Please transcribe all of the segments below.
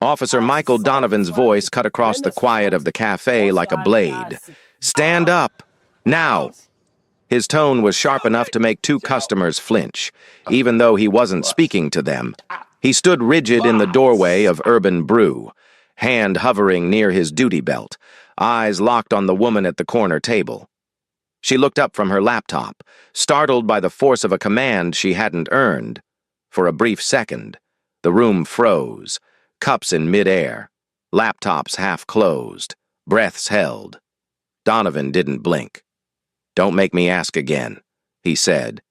Officer Michael Donovan's voice cut across the quiet of the cafe like a blade. "Stand up! Now!" His tone was sharp enough to make two customers flinch, even though he wasn't speaking to them. He stood rigid in the doorway of Urban Brew, hand hovering near his duty belt, eyes locked on the woman at the corner table. She looked up from her laptop, startled by the force of a command she hadn't earned. For a brief second, the room froze, cups in midair, laptops half closed, breaths held. Donovan didn't blink. "Don't make me ask again," he said,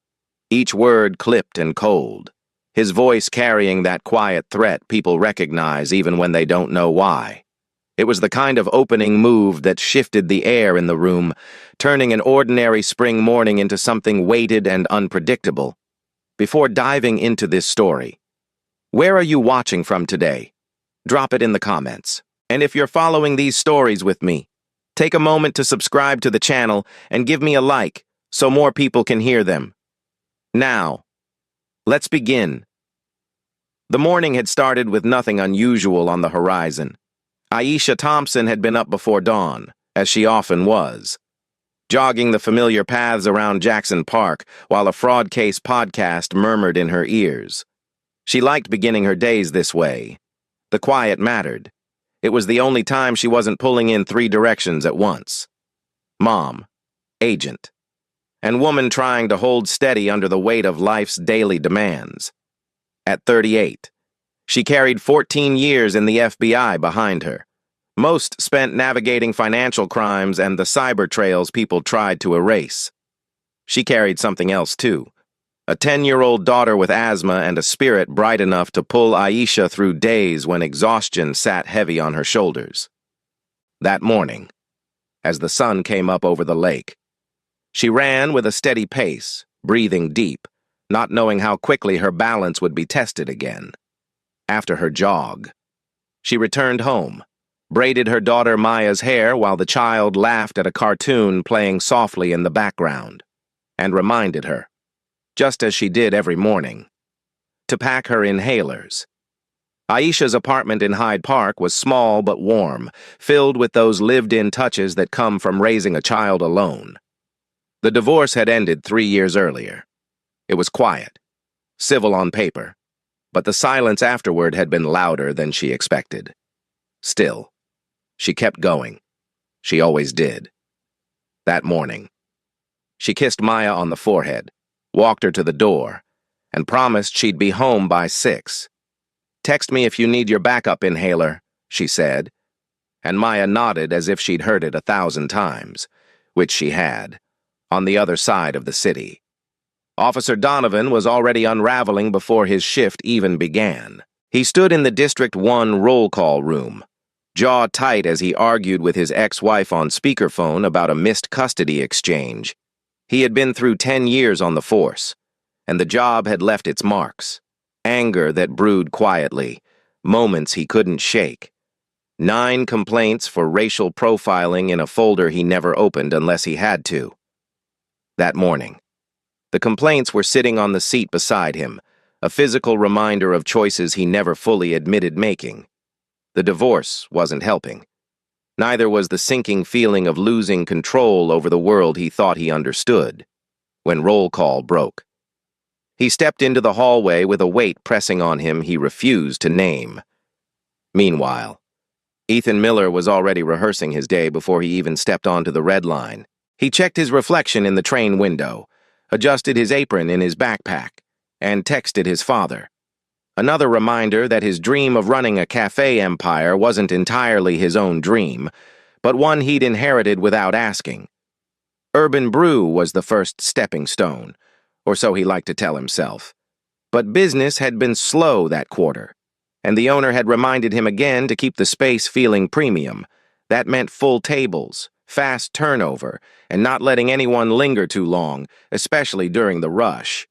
each word clipped and cold, his voice carrying that quiet threat people recognize even when they don't know why. It was the kind of opening move that shifted the air in the room, turning an ordinary spring morning into something weighted and unpredictable. Before diving into this story, where are you watching from today? Drop it in the comments. And if you're following these stories with me, take a moment to subscribe to the channel and give me a like so more people can hear them. Now, let's begin. The morning had started with nothing unusual on the horizon. Aisha Thompson had been up before dawn, as she often was, jogging the familiar paths around Jackson Park while a Fraud Case podcast murmured in her ears. She liked beginning her days this way. The quiet mattered. It was the only time she wasn't pulling in 3 directions at once. Mom, agent, and woman trying to hold steady under the weight of life's daily demands. At 38, she carried 14 years in the FBI behind her, most spent navigating financial crimes and the cyber trails people tried to erase. She carried something else too. A 10-year-old daughter with asthma and a spirit bright enough to pull Aisha through days when exhaustion sat heavy on her shoulders. That morning, as the sun came up over the lake, she ran with a steady pace, breathing deep, not knowing how quickly her balance would be tested again. After her jog, she returned home, braided her daughter Maya's hair while the child laughed at a cartoon playing softly in the background, and reminded her, just as she did every morning, to pack her inhalers. Aisha's apartment in Hyde Park was small but warm, filled with those lived-in touches that come from raising a child alone. The divorce had ended 3 years earlier. It was quiet, civil on paper, but the silence afterward had been louder than she expected. Still, she kept going. She always did. That morning, she kissed Maya on the forehead, walked her to the door, and promised she'd be home by 6. "Text me if you need your backup inhaler," she said, and Maya nodded as if she'd heard it 1,000 times, which she had, on the other side of the city. Officer Donovan was already unraveling before his shift even began. He stood in the District 1 roll call room, jaw tight as he argued with his ex-wife on speakerphone about a missed custody exchange. He had been through 10 years on the force, and the job had left its marks. Anger that brewed quietly, moments he couldn't shake. 9 complaints for racial profiling in a folder he never opened unless he had to. That morning, the complaints were sitting on the seat beside him, a physical reminder of choices he never fully admitted making. The divorce wasn't helping. Neither was the sinking feeling of losing control over the world he thought he understood, when roll call broke. He stepped into the hallway with a weight pressing on him he refused to name. Meanwhile, Ethan Miller was already rehearsing his day before he even stepped onto the red line. He checked his reflection in the train window, adjusted his apron in his backpack, and texted his father. Another reminder that his dream of running a cafe empire wasn't entirely his own dream, but one he'd inherited without asking. Urban Brew was the first stepping stone, or so he liked to tell himself. But business had been slow that quarter, and the owner had reminded him again to keep the space feeling premium. That meant full tables, fast turnover, and not letting anyone linger too long, especially during the rush.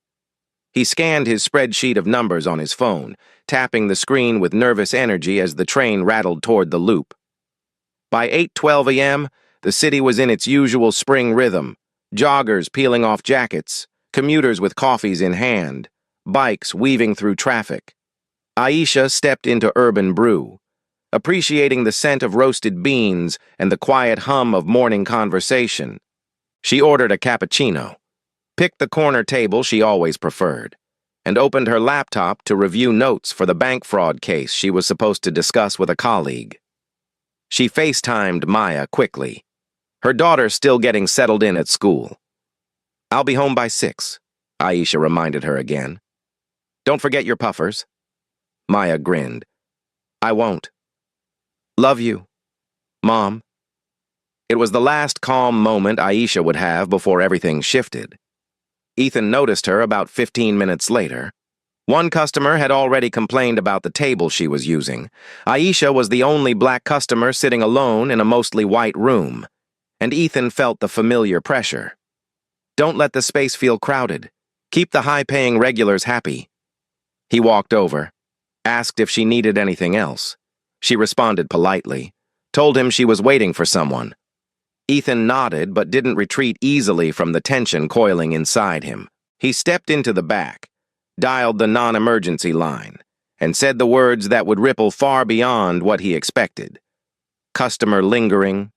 He scanned his spreadsheet of numbers on his phone, tapping the screen with nervous energy as the train rattled toward the loop. By 8:12 a.m., the city was in its usual spring rhythm, joggers peeling off jackets, commuters with coffees in hand, bikes weaving through traffic. Aisha stepped into Urban Brew, appreciating the scent of roasted beans and the quiet hum of morning conversation. She ordered a cappuccino, picked the corner table she always preferred, and opened her laptop to review notes for the bank fraud case she was supposed to discuss with a colleague. She FaceTimed Maya quickly, her daughter still getting settled in at school. "I'll be home by 6, Aisha reminded her again. "Don't forget your puffers." Maya grinned. "I won't. Love you, Mom." It was the last calm moment Aisha would have before everything shifted. Ethan noticed her about 15 minutes later. One customer had already complained about the table she was using. Aisha was the only black customer sitting alone in a mostly white room, and Ethan felt the familiar pressure. "Don't let the space feel crowded. Keep the high-paying regulars happy." He walked over, asked if she needed anything else. She responded politely, told him she was waiting for someone. Ethan nodded but didn't retreat easily from the tension coiling inside him. He stepped into the back, dialed the non-emergency line, and said the words that would ripple far beyond what he expected. "Customer lingering.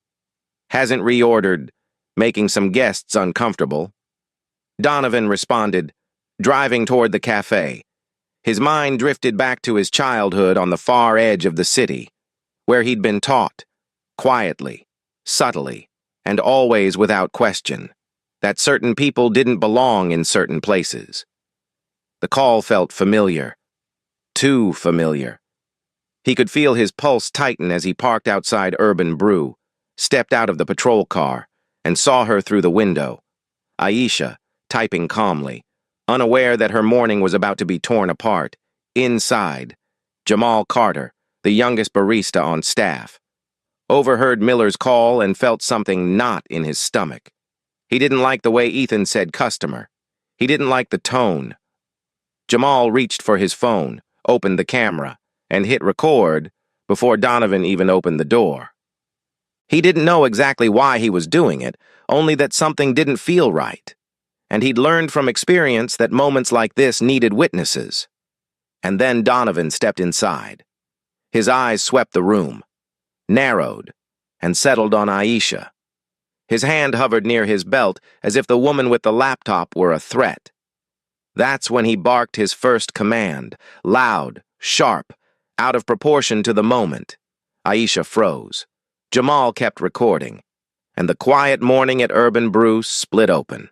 Hasn't reordered, making some guests uncomfortable." Donovan responded, driving toward the cafe. His mind drifted back to his childhood on the far edge of the city, where he'd been taught, quietly, subtly, and always without question, that certain people didn't belong in certain places. The call felt familiar. Too familiar. He could feel his pulse tighten as he parked outside Urban Brew, stepped out of the patrol car, and saw her through the window. Aisha, typing calmly, unaware that her morning was about to be torn apart. Inside, Jamal Carter, the youngest barista on staff, overheard Miller's call and felt something knot in his stomach. He didn't like the way Ethan said customer. He didn't like the tone. Jamal reached for his phone, opened the camera, and hit record before Donovan even opened the door. He didn't know exactly why he was doing it, only that something didn't feel right. And he'd learned from experience that moments like this needed witnesses. And then Donovan stepped inside. His eyes swept the room, narrowed, and settled on Aisha. His hand hovered near his belt as if the woman with the laptop were a threat. That's when he barked his first command, loud, sharp, out of proportion to the moment. Aisha froze. Jamal kept recording, and the quiet morning at Urban Brew split open.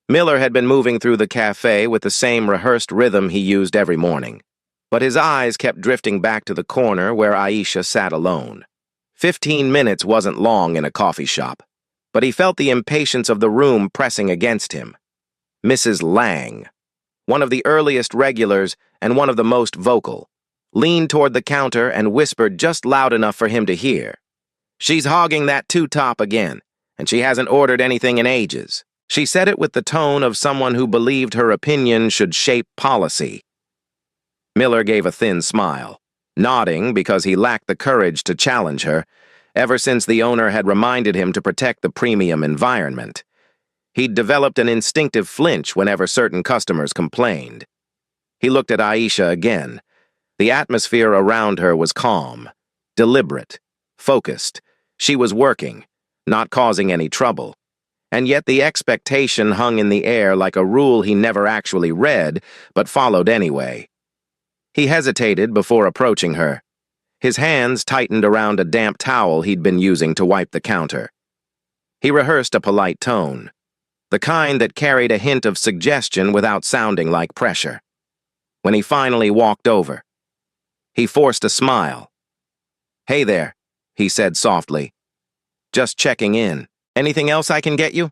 Miller had been moving through the cafe with the same rehearsed rhythm he used every morning, but his eyes kept drifting back to the corner where Aisha sat alone. 15 minutes wasn't long in a coffee shop, but he felt the impatience of the room pressing against him. Mrs. Lang, one of the earliest regulars and one of the most vocal, leaned toward the counter and whispered just loud enough for him to hear. "She's hogging that two-top again, and she hasn't ordered anything in ages." She said it with the tone of someone who believed her opinion should shape policy. Miller gave a thin smile, nodding because he lacked the courage to challenge her, ever since the owner had reminded him to protect the premium environment. He'd developed an instinctive flinch whenever certain customers complained. He looked at Aisha again. The atmosphere around her was calm, deliberate, focused. She was working, not causing any trouble. And yet the expectation hung in the air like a rule he never actually read, but followed anyway. He hesitated before approaching her. His hands tightened around a damp towel he'd been using to wipe the counter. He rehearsed a polite tone, the kind that carried a hint of suggestion without sounding like pressure. When he finally walked over, he forced a smile. "Hey there," he said softly. "Just checking in. Anything else I can get you?"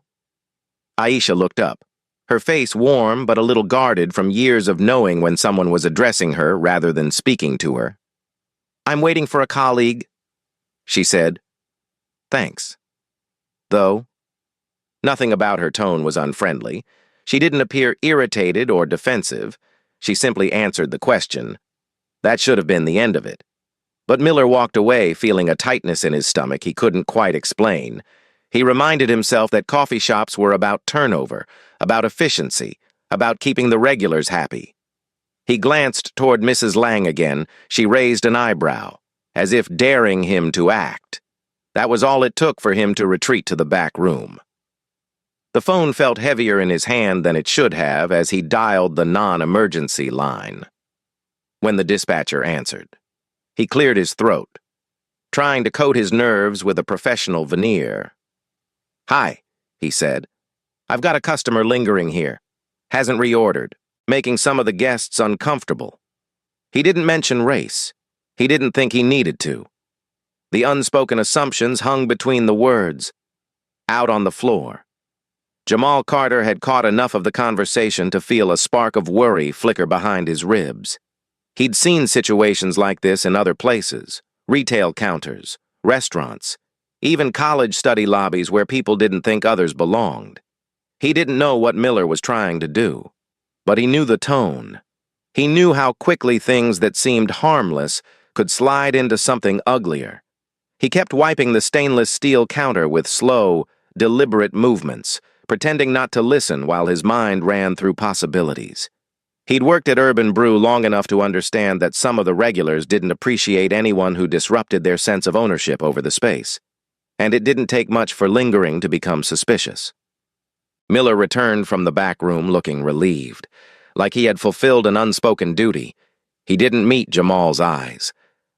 Aisha looked up, her face warm but a little guarded from years of knowing when someone was addressing her rather than speaking to her. "I'm waiting for a colleague," she said. "Thanks." Though nothing about her tone was unfriendly. She didn't appear irritated or defensive. She simply answered the question. That should have been the end of it. But Miller walked away feeling a tightness in his stomach he couldn't quite explain. He reminded himself that coffee shops were about turnover, about efficiency, about keeping the regulars happy. He glanced toward Mrs. Lang again. She raised an eyebrow. as if daring him to act. That was all it took for him to retreat to the back room. The phone felt heavier in his hand than it should have as he dialed the non-emergency line. When the dispatcher answered, he cleared his throat, trying to coat his nerves with a professional veneer. "Hi," he said. "I've got a customer lingering here. Hasn't reordered, making some of the guests uncomfortable." He didn't mention race. He didn't think he needed to. The unspoken assumptions hung between the words. Out on the floor, Jamal Carter had caught enough of the conversation to feel a spark of worry flicker behind his ribs. He'd seen situations like this in other places, retail counters, restaurants, even college study lobbies where people didn't think others belonged. He didn't know what Miller was trying to do, but he knew the tone. He knew how quickly things that seemed harmless could slide into something uglier. He kept wiping the stainless steel counter with slow, deliberate movements, pretending not to listen while his mind ran through possibilities. He'd worked at Urban Brew long enough to understand that some of the regulars didn't appreciate anyone who disrupted their sense of ownership over the space, and it didn't take much for lingering to become suspicious. Miller returned from the back room looking relieved, like he had fulfilled an unspoken duty. He didn't meet Jamal's eyes.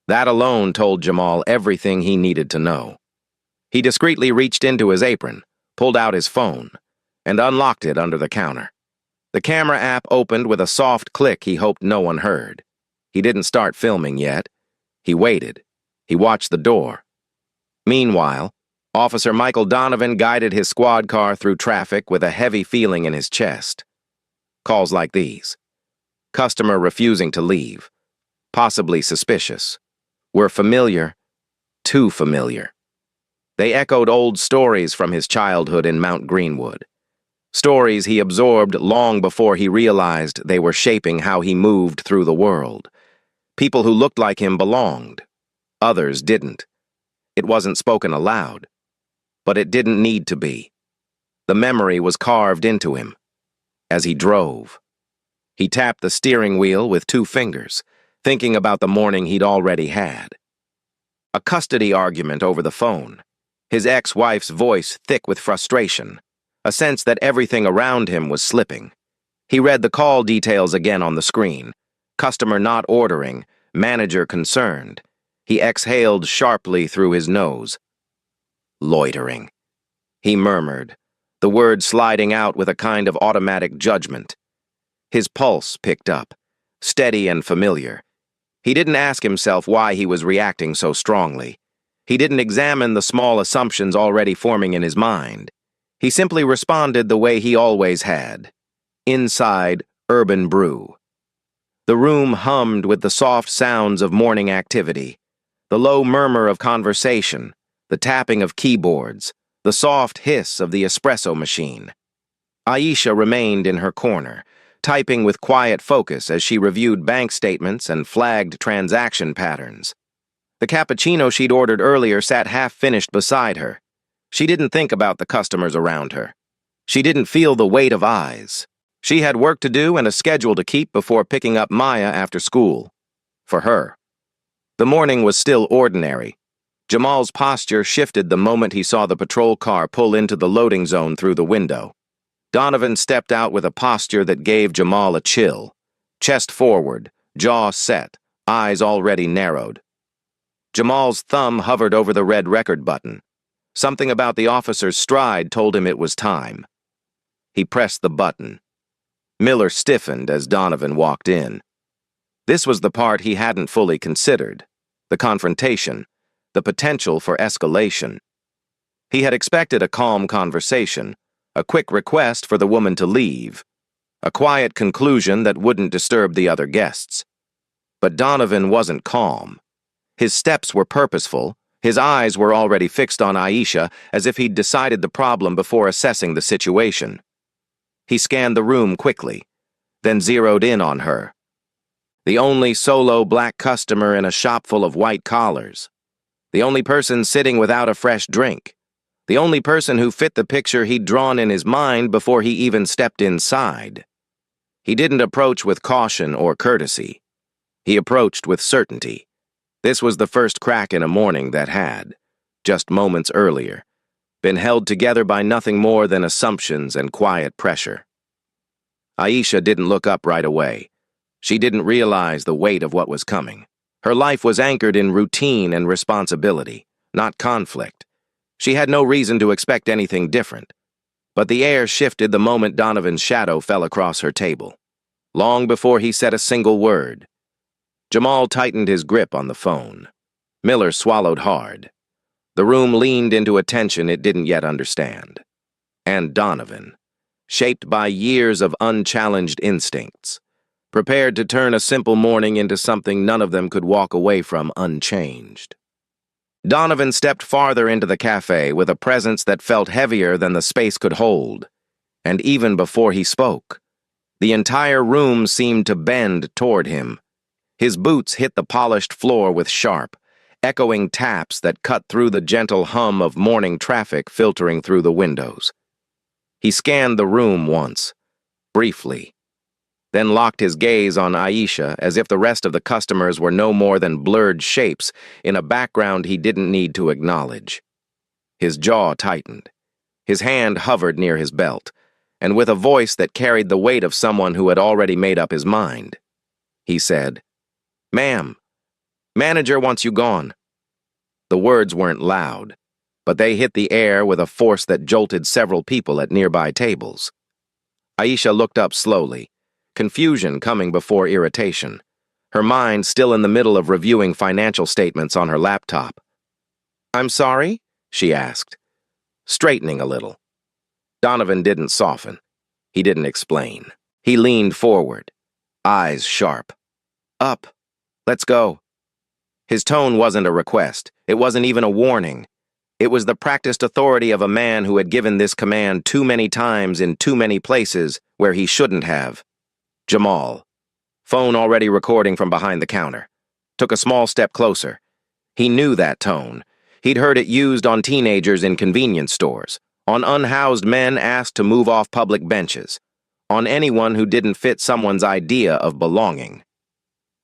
That alone told Jamal everything he needed to know. He discreetly reached into his apron, pulled out his phone, and unlocked it under the counter. The camera app opened with a soft click he hoped no one heard. He didn't start filming yet. He waited. He watched the door. Meanwhile, Officer Michael Donovan guided his squad car through traffic with a heavy feeling in his chest. Calls like these. Customer refusing to leave. Possibly suspicious. Were familiar. Too familiar. They echoed old stories from his childhood in Mount Greenwood. Stories he absorbed long before he realized they were shaping how he moved through the world. People who looked like him belonged. Others didn't. It wasn't spoken aloud. But it didn't need to be. The memory was carved into him. As he drove, he tapped the steering wheel with 2 fingers, thinking about the morning he'd already had. A custody argument over the phone. His ex-wife's voice thick with frustration. A sense that everything around him was slipping. He read the call details again on the screen. Customer not ordering, manager concerned. He exhaled sharply through his nose. Loitering. He murmured, the word sliding out with a kind of automatic judgment. His pulse picked up, steady and familiar. He didn't ask himself why he was reacting so strongly. He didn't examine the small assumptions already forming in his mind. He simply responded the way he always had. Inside Urban Brew. The room hummed with the soft sounds of morning activity, the low murmur of conversation, the tapping of keyboards, the soft hiss of the espresso machine. Aisha remained in her corner, typing with quiet focus as she reviewed bank statements and flagged transaction patterns. The cappuccino she'd ordered earlier sat half-finished beside her. She didn't think about the customers around her. She didn't feel the weight of eyes. She had work to do and a schedule to keep before picking up Maya after school. For her. The morning was still ordinary. Jamal's posture shifted the moment he saw the patrol car pull into the loading zone through the window. Donovan stepped out with a posture that gave Jamal a chill. Chest forward, jaw set, eyes already narrowed. Jamal's thumb hovered over the red record button. Something about the officer's stride told him it was time. He pressed the button. Miller stiffened as Donovan walked in. This was the part he hadn't fully considered. The confrontation. The potential for escalation. He had expected a calm conversation, a quick request for the woman to leave, a quiet conclusion that wouldn't disturb the other guests. But Donovan wasn't calm. His steps were purposeful. His eyes were already fixed on Aisha, as if he'd decided the problem before assessing the situation. He scanned the room quickly, then zeroed in on her. The only solo black customer in a shop full of white collars. The only person sitting without a fresh drink. The only person who fit the picture he'd drawn in his mind before he even stepped inside. He didn't approach with caution or courtesy. He approached with certainty. This was the first crack in a morning that had, just moments earlier, been held together by nothing more than assumptions and quiet pressure. Aisha didn't look up right away. She didn't realize the weight of what was coming. Her life was anchored in routine and responsibility, not conflict. She had no reason to expect anything different. But the air shifted the moment Donovan's shadow fell across her table. Long before he said a single word, Jamal tightened his grip on the phone. Miller swallowed hard. The room leaned into a tension it didn't yet understand. And Donovan, shaped by years of unchallenged instincts, prepared to turn a simple morning into something none of them could walk away from unchanged. Donovan stepped farther into the cafe with a presence that felt heavier than the space could hold. And even before he spoke, the entire room seemed to bend toward him. His boots hit the polished floor with sharp, echoing taps that cut through the gentle hum of morning traffic filtering through the windows. He scanned the room once, briefly, then locked his gaze on Aisha as if the rest of the customers were no more than blurred shapes in a background he didn't need to acknowledge. His jaw tightened. His hand hovered near his belt, and with a voice that carried the weight of someone who had already made up his mind, he said, "Ma'am, manager wants you gone." The words weren't loud, but they hit the air with a force that jolted several people at nearby tables. Aisha looked up slowly, confusion coming before irritation, her mind still in the middle of reviewing financial statements on her laptop. "I'm sorry?" she asked, straightening a little. Donovan didn't soften. He didn't explain. He leaned forward, eyes sharp. "Up. Let's go." His tone wasn't a request. It wasn't even a warning. It was the practiced authority of a man who had given this command too many times in too many places where he shouldn't have. Jamal, phone already recording from behind the counter, took a small step closer. He knew that tone. He'd heard it used on teenagers in convenience stores, on unhoused men asked to move off public benches, on anyone who didn't fit someone's idea of belonging.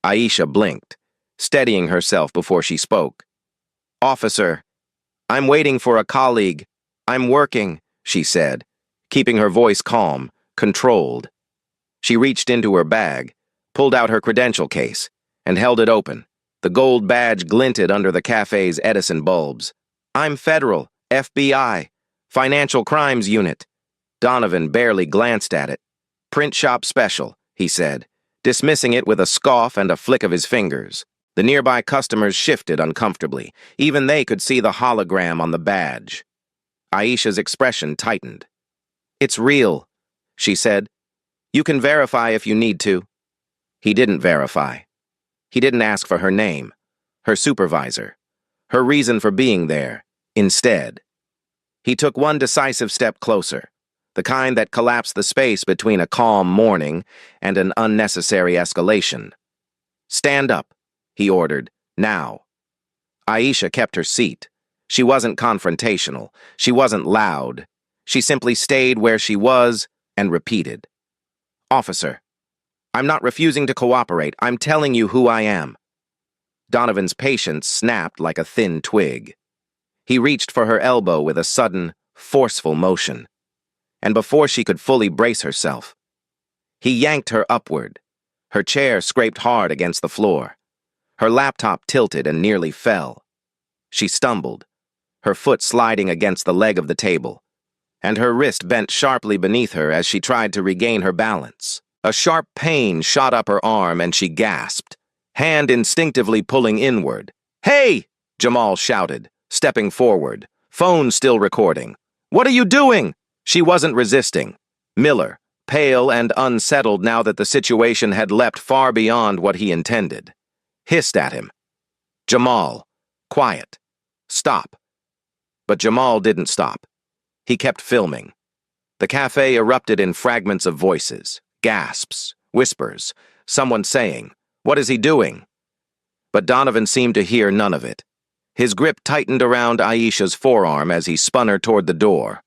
Aisha blinked, steadying herself before she spoke. "Officer, I'm waiting for a colleague. I'm working," she said, keeping her voice calm, controlled. She reached into her bag, pulled out her credential case, and held it open. The gold badge glinted under the cafe's Edison bulbs. "I'm Federal, FBI, Financial Crimes Unit." Donovan barely glanced at it. "Print shop special," he said, dismissing it with a scoff and a flick of his fingers. The nearby customers shifted uncomfortably. Even they could see the hologram on the badge. Aisha's expression tightened. "It's real," she said. "You can verify if you need to." He didn't verify. He didn't ask for her name, her supervisor, her reason for being there. Instead, he took one decisive step closer, the kind that collapsed the space between a calm morning and an unnecessary escalation. "Stand up," he ordered, "now." Aisha kept her seat. She wasn't confrontational. She wasn't loud. She simply stayed where she was and repeated, "Officer, I'm not refusing to cooperate. I'm telling you who I am." Donovan's patience snapped like a thin twig. He reached for her elbow with a sudden, forceful motion. And before she could fully brace herself, he yanked her upward. Her chair scraped hard against the floor. Her laptop tilted and nearly fell. She stumbled, her foot sliding against the leg of the table, and her wrist bent sharply beneath her as she tried to regain her balance. A sharp pain shot up her arm and she gasped, hand instinctively pulling inward. "Hey!" Jamal shouted, stepping forward, phone still recording. "What are you doing?" She wasn't resisting. Miller, pale and unsettled now that the situation had leapt far beyond what he intended, hissed at him. "Jamal, quiet. Stop." But Jamal didn't stop. He kept filming. The cafe erupted in fragments of voices, gasps, whispers, someone saying, "What is he doing?" But Donovan seemed to hear none of it. His grip tightened around Aisha's forearm as he spun her toward the door.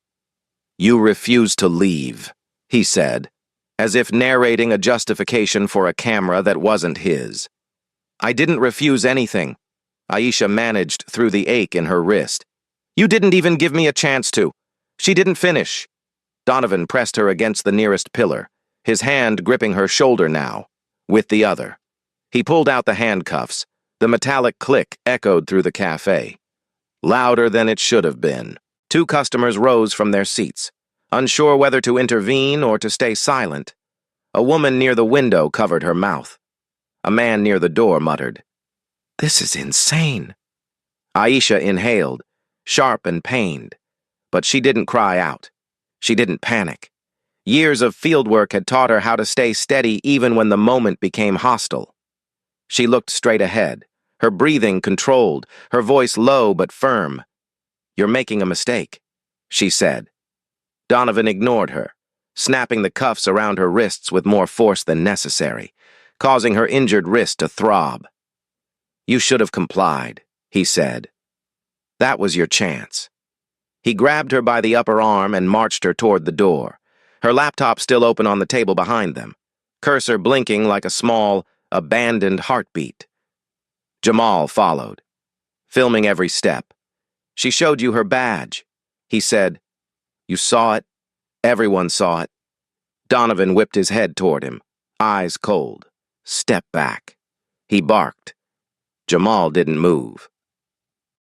"You refuse to leave," he said, as if narrating a justification for a camera that wasn't his. "I didn't refuse anything. Aisha managed through the ache in her wrist. You didn't even give me a chance to. She didn't finish. Donovan pressed her against the nearest pillar, his hand gripping her shoulder now, with the other. He pulled out the handcuffs. The metallic click echoed through the cafe. Louder than it should have been. 2 customers rose from their seats, unsure whether to intervene or to stay silent. A woman near the window covered her mouth. A man near the door muttered, "This is insane." Aisha inhaled, sharp and pained, but she didn't cry out. She didn't panic. Years of fieldwork had taught her how to stay steady even when the moment became hostile. She looked straight ahead, her breathing controlled, her voice low but firm. "You're making a mistake," she said. Donovan ignored her, snapping the cuffs around her wrists with more force than necessary, causing her injured wrist to throb. "You should have complied," he said. "That was your chance." He grabbed her by the upper arm and marched her toward the door, her laptop still open on the table behind them, cursor blinking like a small, abandoned heartbeat. Jamal followed, filming every step. "She showed you her badge," he said. "You saw it. Everyone saw it." Donovan whipped his head toward him, eyes cold. "Step back." He barked. Jamal didn't move.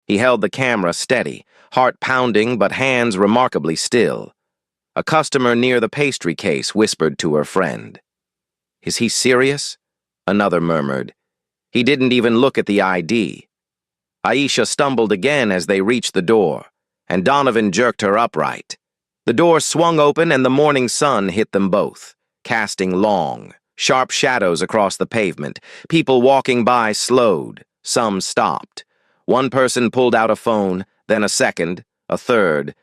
He held the camera steady, heart pounding but hands remarkably still. A customer near the pastry case whispered to her friend. "Is he serious?" Another murmured. "He didn't even look at the ID." Aisha stumbled again as they reached the door, and Donovan jerked her upright. The door swung open and the morning sun hit them both, casting long, sharp shadows across the pavement. People walking by slowed, some stopped. One person pulled out a phone, then a second, a third.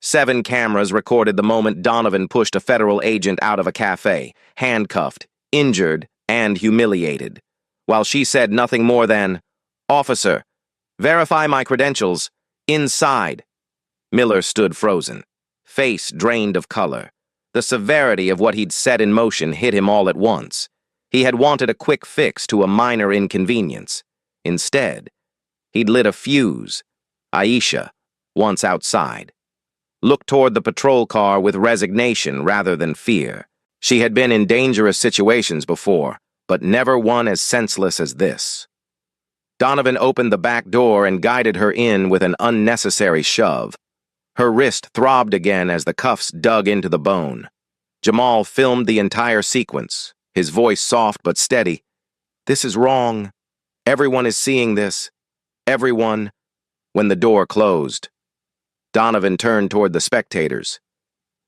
7 cameras recorded the moment Donovan pushed a federal agent out of a cafe, handcuffed, injured, and humiliated, while she said nothing more than, "Officer, verify my credentials. Inside." Miller stood frozen, face drained of color. The severity of what he'd set in motion hit him all at once. He had wanted a quick fix to a minor inconvenience. Instead, he'd lit a fuse. Aisha, once outside, looked toward the patrol car with resignation rather than fear. She had been in dangerous situations before, but never one as senseless as this. Donovan opened the back door and guided her in with an unnecessary shove. Her wrist throbbed again as the cuffs dug into the bone. Jamal filmed the entire sequence, his voice soft but steady. "This is wrong. Everyone is seeing this. Everyone." When the door closed, Donovan turned toward the spectators.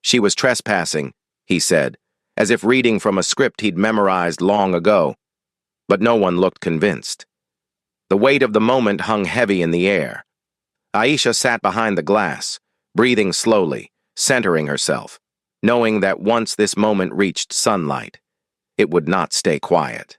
"She was trespassing," he said, as if reading from a script he'd memorized long ago. But no one looked convinced. The weight of the moment hung heavy in the air. Aisha sat behind the glass, breathing slowly, centering herself, knowing that once this moment reached sunlight, it would not stay quiet.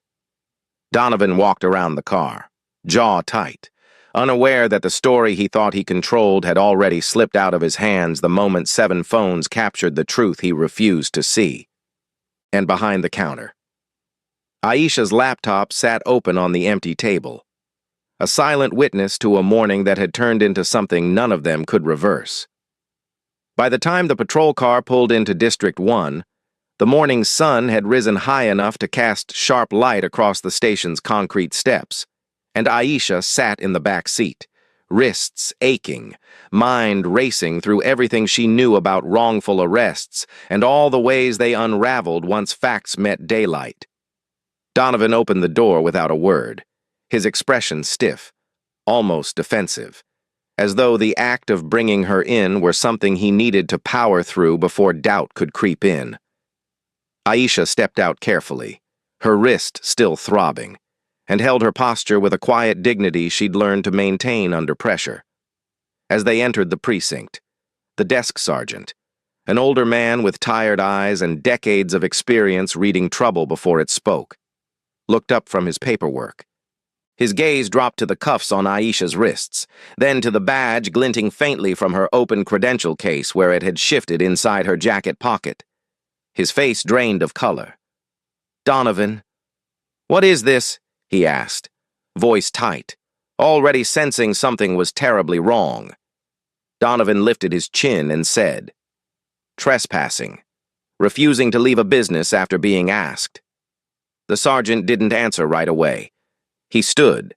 Donovan walked around the car, jaw tight, unaware that the story he thought he controlled had already slipped out of his hands the moment 7 phones captured the truth he refused to see. And behind the counter, Aisha's laptop sat open on the empty table, a silent witness to a morning that had turned into something none of them could reverse. By the time the patrol car pulled into District 1, the morning sun had risen high enough to cast sharp light across the station's concrete steps, and Aisha sat in the back seat, wrists aching, mind racing through everything she knew about wrongful arrests and all the ways they unraveled once facts met daylight. Donovan opened the door without a word, his expression stiff, almost defensive, as though the act of bringing her in were something he needed to power through before doubt could creep in. Aisha stepped out carefully, her wrist still throbbing, and held her posture with a quiet dignity she'd learned to maintain under pressure. As they entered the precinct, the desk sergeant, an older man with tired eyes and decades of experience reading trouble before it spoke, looked up from his paperwork. His gaze dropped to the cuffs on Aisha's wrists, then to the badge glinting faintly from her open credential case where it had shifted inside her jacket pocket. His face drained of color. "Donovan, what is this?" he asked, voice tight, already sensing something was terribly wrong. Donovan lifted his chin and said, "Trespassing. Refusing to leave a business after being asked." The sergeant didn't answer right away. He stood,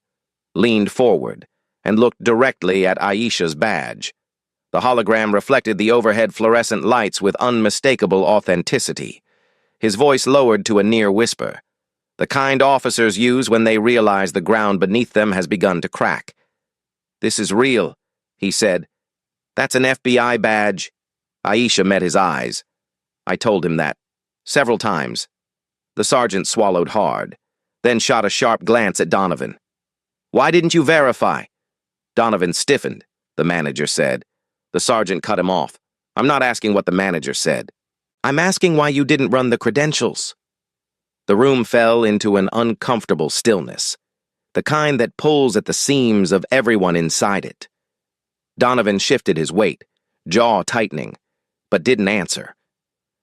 leaned forward, and looked directly at Aisha's badge. The hologram reflected the overhead fluorescent lights with unmistakable authenticity. His voice lowered to a near whisper, the kind officers use when they realize the ground beneath them has begun to crack. "This is real," he said. "That's an FBI badge." Aisha met his eyes. "I told him that. Several times." The sergeant swallowed hard, then shot a sharp glance at Donovan. "Why didn't you verify?" Donovan stiffened, the manager said. The sergeant cut him off. "I'm not asking what the manager said. I'm asking why you didn't run the credentials." The room fell into an uncomfortable stillness, the kind that pulls at the seams of everyone inside it. Donovan shifted his weight, jaw tightening, but didn't answer.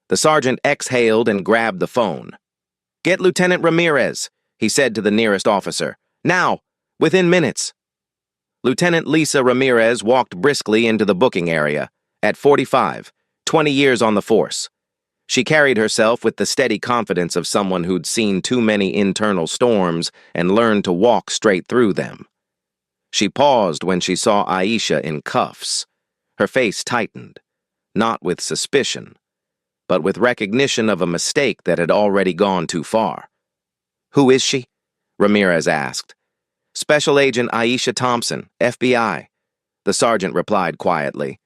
The sergeant exhaled and grabbed the phone. "Get Lieutenant Ramirez," he said to the nearest officer. "Now, within minutes." Lieutenant Lisa Ramirez walked briskly into the booking area, at 45, 20 years on the force. She carried herself with the steady confidence of someone who'd seen too many internal storms and learned to walk straight through them. She paused when she saw Aisha in cuffs. Her face tightened, not with suspicion, but with recognition of a mistake that had already gone too far. "Who is she?" Ramirez asked. "Special Agent Aisha Thompson, FBI," the sergeant replied quietly.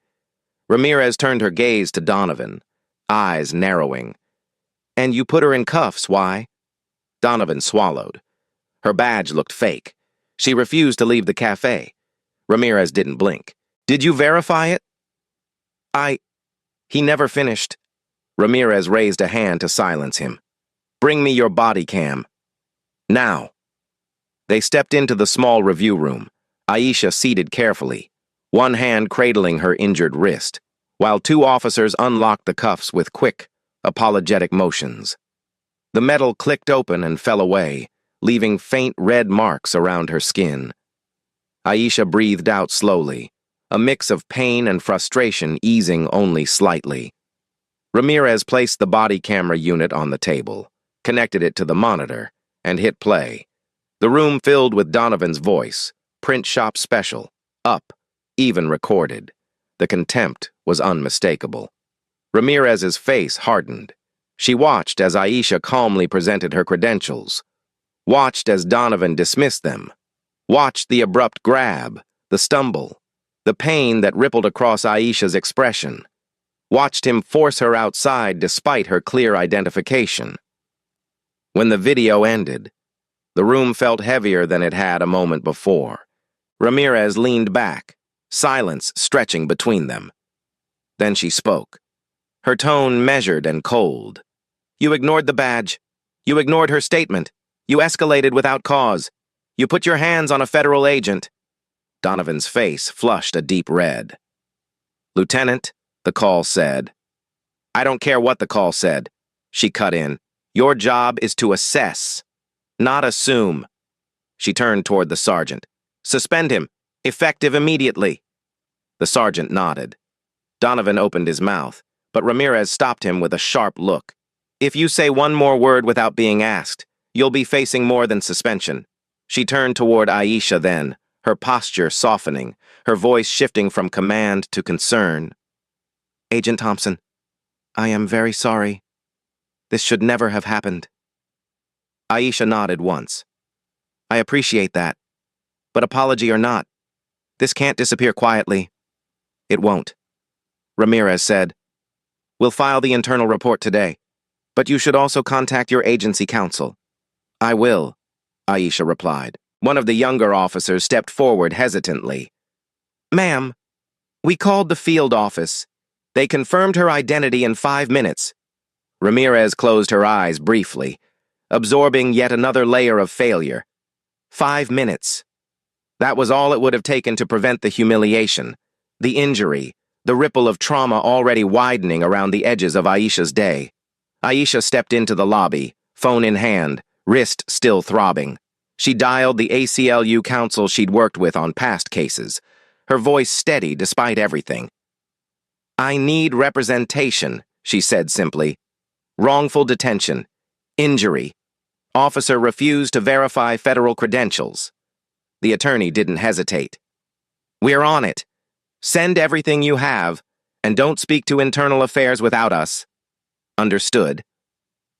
Ramirez turned her gaze to Donovan, eyes narrowing. "And you put her in cuffs, why?" Donovan swallowed. Her badge looked fake. She refused to leave the cafe. Ramirez didn't blink. "Did you verify it?" He never finished. Ramirez raised a hand to silence him. "Bring me your body cam. Now." They stepped into the small review room, Aisha seated carefully, one hand cradling her injured wrist, while two officers unlocked the cuffs with quick, apologetic motions. The metal clicked open and fell away, leaving faint red marks around her skin. Aisha breathed out slowly, a mix of pain and frustration easing only slightly. Ramirez placed the body camera unit on the table, connected it to the monitor, and hit play. The room filled with Donovan's voice, print shop special, up, even recorded. The contempt was unmistakable. Ramirez's face hardened. She watched as Aisha calmly presented her credentials, watched as Donovan dismissed them, watched the abrupt grab, the stumble, the pain that rippled across Aisha's expression, watched him force her outside despite her clear identification. When the video ended, the room felt heavier than it had a moment before. Ramirez leaned back, silence stretching between them. Then she spoke, her tone measured and cold. "You ignored the badge. You ignored her statement. You escalated without cause. You put your hands on a federal agent." Donovan's face flushed a deep red. "Lieutenant," the call said. "I don't care what the call said," she cut in. "Your job is to assess, not assume." She turned toward the sergeant. "Suspend him. Effective immediately." The sergeant nodded. Donovan opened his mouth, but Ramirez stopped him with a sharp look. "If you say one more word without being asked, you'll be facing more than suspension." She turned toward Aisha then, her posture softening, her voice shifting from command to concern. "Agent Thompson, I am very sorry. This should never have happened." Aisha nodded once. "I appreciate that. But apology or not, this can't disappear quietly." "It won't," Ramirez said. "We'll file the internal report today, but you should also contact your agency counsel." "I will," Aisha replied. One of the younger officers stepped forward hesitantly. "Ma'am, we called the field office. They confirmed her identity in 5 minutes." Ramirez closed her eyes briefly, absorbing yet another layer of failure. 5 minutes. That was all it would have taken to prevent the humiliation, the injury, the ripple of trauma already widening around the edges of Aisha's day. Aisha stepped into the lobby, phone in hand, wrist still throbbing. She dialed the ACLU counsel she'd worked with on past cases, her voice steady despite everything. "I need representation," she said simply. "Wrongful detention. Injury. Officer refused to verify federal credentials." The attorney didn't hesitate. "We're on it. Send everything you have, and don't speak to internal affairs without us." "Understood."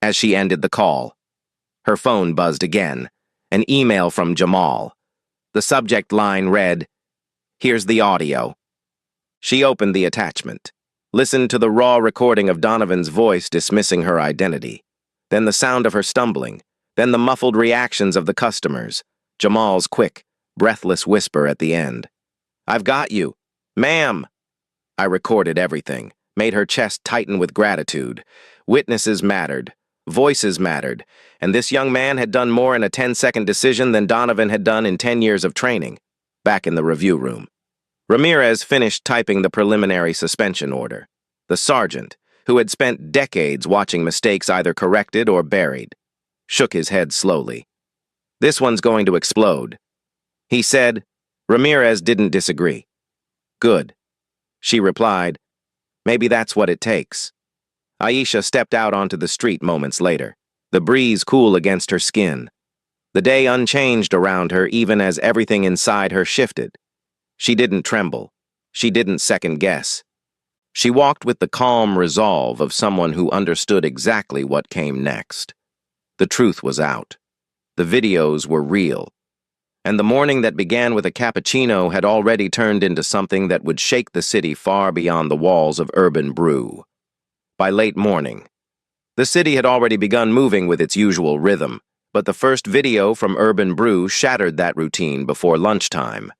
As she ended the call, her phone buzzed again, an email from Jamal. The subject line read, "Here's the audio." She opened the attachment, listened to the raw recording of Donovan's voice dismissing her identity, then the sound of her stumbling, then the muffled reactions of the customers, Jamal's quick, breathless whisper at the end. "I've got you. Ma'am." I recorded everything, made her chest tighten with gratitude. Witnesses mattered, voices mattered, and this young man had done more in a 10-second decision than Donovan had done in 10 years of training. Back in the review room, Ramirez finished typing the preliminary suspension order. The sergeant, who had spent decades watching mistakes either corrected or buried, shook his head slowly. "This one's going to explode," he said. Ramirez didn't disagree. "Good," she replied. "Maybe that's what it takes." Aisha stepped out onto the street moments later, the breeze cool against her skin. The day unchanged around her even as everything inside her shifted. She didn't tremble. She didn't second-guess. She walked with the calm resolve of someone who understood exactly what came next. The truth was out. The videos were real. And the morning that began with a cappuccino had already turned into something that would shake the city far beyond the walls of Urban Brew. By late morning, the city had already begun moving with its usual rhythm, but the first video from Urban Brew shattered that routine before lunchtime.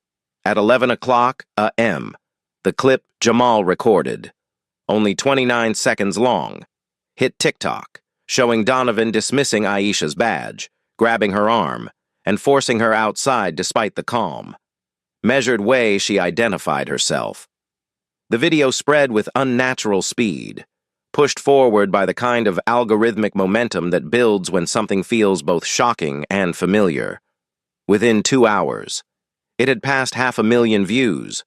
At 11 o'clock a.m., the clip Jamal recorded, only 29 seconds long, hit TikTok, showing Donovan dismissing Aisha's badge, grabbing her arm, and forcing her outside despite the calm, measured way she identified herself. The video spread with unnatural speed, pushed forward by the kind of algorithmic momentum that builds when something feels both shocking and familiar. Within 2 hours, it had passed 500,000 views.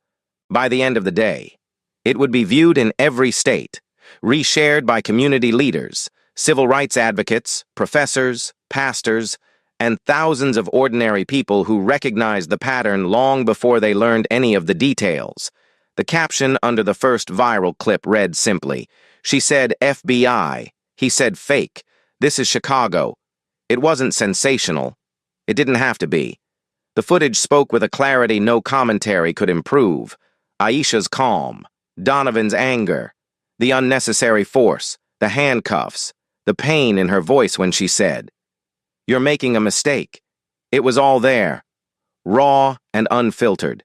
By the end of the day, it would be viewed in every state, reshared by community leaders, civil rights advocates, professors, pastors, and thousands of ordinary people who recognized the pattern long before they learned any of the details. The caption under the first viral clip read simply, "She said FBI, he said fake. This is Chicago." It wasn't sensational. It didn't have to be. The footage spoke with a clarity no commentary could improve. Aisha's calm, Donovan's anger, the unnecessary force, the handcuffs, the pain in her voice when she said, "You're making a mistake." It was all there, raw and unfiltered.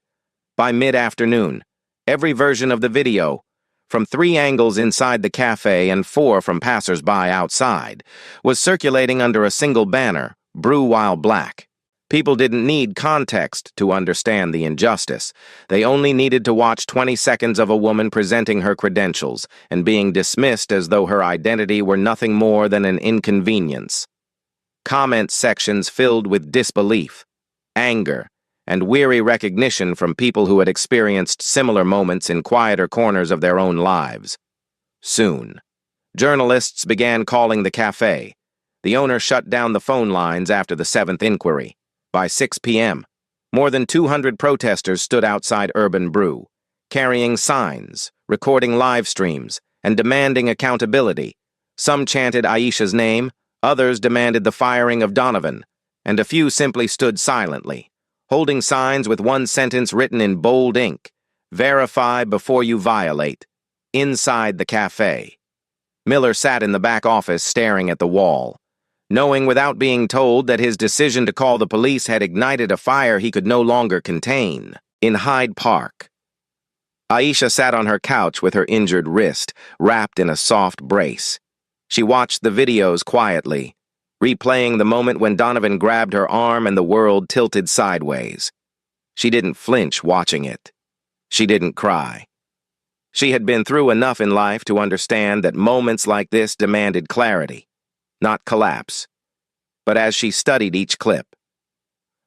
By mid-afternoon, every version of the video, from 3 angles inside the cafe and 4 from passers-by outside, was circulating under a single banner, "Brew While Black." People didn't need context to understand the injustice. They only needed to watch 20 seconds of a woman presenting her credentials and being dismissed as though her identity were nothing more than an inconvenience. Comment sections filled with disbelief, anger, and weary recognition from people who had experienced similar moments in quieter corners of their own lives. Soon, journalists began calling the cafe. The owner shut down the phone lines after the 7th inquiry. By 6 p.m., more than 200 protesters stood outside Urban Brew, carrying signs, recording live streams, and demanding accountability. Some chanted Aisha's name, others demanded the firing of Donovan, and a few simply stood silently, holding signs with one sentence written in bold ink, "Verify before you violate," inside the cafe. Miller sat in the back office staring at the wall, knowing without being told that his decision to call the police had ignited a fire he could no longer contain. In Hyde Park, Aisha sat on her couch with her injured wrist wrapped in a soft brace. She watched the videos quietly, replaying the moment when Donovan grabbed her arm and the world tilted sideways. She didn't flinch watching it. She didn't cry. She had been through enough in life to understand that moments like this demanded clarity, not collapse. But as she studied each clip,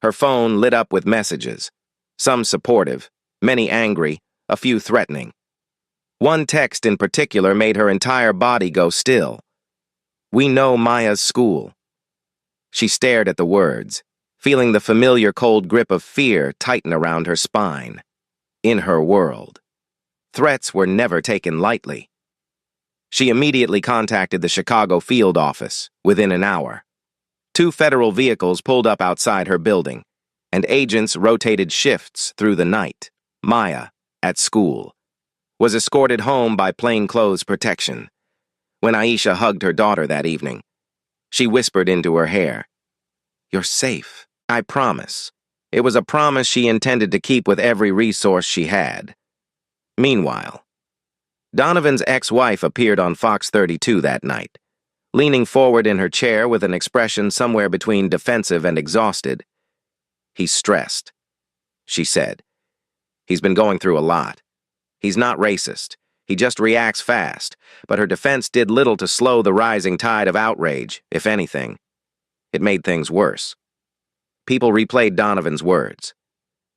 Her phone lit up with messages, some supportive, many angry, a few threatening. One text in particular made her entire body go still. "We know Maya's school." She stared at the words, feeling the familiar cold grip of fear tighten around her spine. In her world, threats were never taken lightly. She immediately contacted the Chicago field office within an hour. 2 federal vehicles pulled up outside her building, and agents rotated shifts through the night. Maya, at school, was escorted home by plainclothes protection. When Aisha hugged her daughter that evening, she whispered into her hair, "You're safe, I promise." It was a promise she intended to keep with every resource she had. Meanwhile, Donovan's ex-wife appeared on Fox 32 that night, leaning forward in her chair with an expression somewhere between defensive and exhausted. "He's stressed," she said. "He's been going through a lot. He's not racist. He just reacts fast," but her defense did little to slow the rising tide of outrage, if anything. It made things worse. People replayed Donovan's words.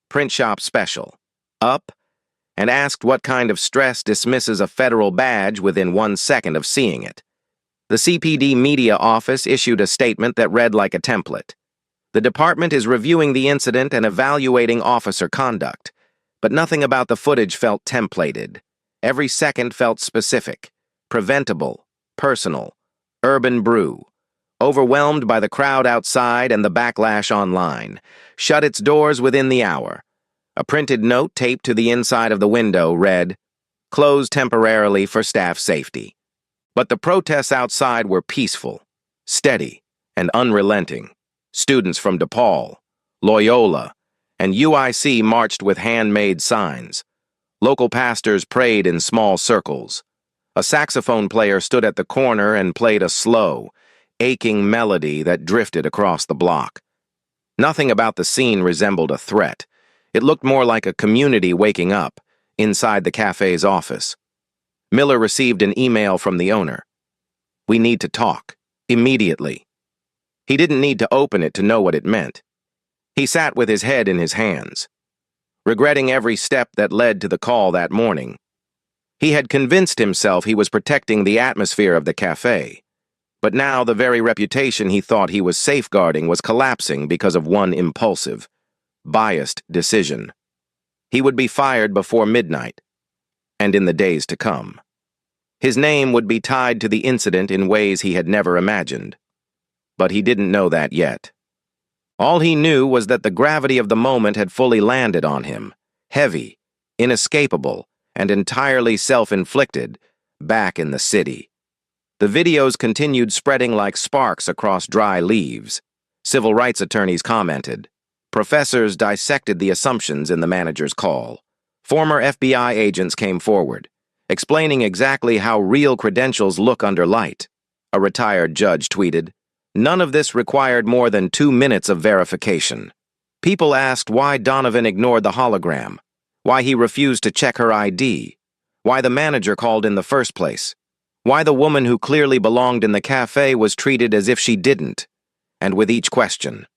"Print shop special. Up," and asked what kind of stress dismisses a federal badge within 1 second of seeing it. The CPD media office issued a statement that read like a template. "The department is reviewing the incident and evaluating officer conduct," but nothing about the footage felt templated. Every second felt specific, preventable, personal. Urban Brew, overwhelmed by the crowd outside and the backlash online, shut its doors within the hour. A printed note taped to the inside of the window read, "Closed temporarily for staff safety." But the protests outside were peaceful, steady, and unrelenting. Students from DePaul, Loyola, and UIC marched with handmade signs. Local pastors prayed in small circles. A saxophone player stood at the corner and played a slow, aching melody that drifted across the block. Nothing about the scene resembled a threat. It looked more like a community waking up inside the cafe's office. Miller received an email from the owner. "We need to talk, immediately." He didn't need to open it to know what it meant. He sat with his head in his hands, regretting every step that led to the call that morning. He had convinced himself he was protecting the atmosphere of the cafe, but now the very reputation he thought he was safeguarding was collapsing because of one impulsive, biased decision. He would be fired before midnight, and in the days to come. His name would be tied to the incident in ways he had never imagined. But he didn't know that yet. All he knew was that the gravity of the moment had fully landed on him, heavy, inescapable, and entirely self-inflicted, back in the city. The videos continued spreading like sparks across dry leaves. Civil rights attorneys commented. Professors dissected the assumptions in the manager's call. Former FBI agents came forward, explaining exactly how real credentials look under light. A retired judge tweeted, "None of this required more than 2 minutes of verification." People asked why Donovan ignored the hologram, why he refused to check her ID, why the manager called in the first place, why the woman who clearly belonged in the cafe was treated as if she didn't. And with each question,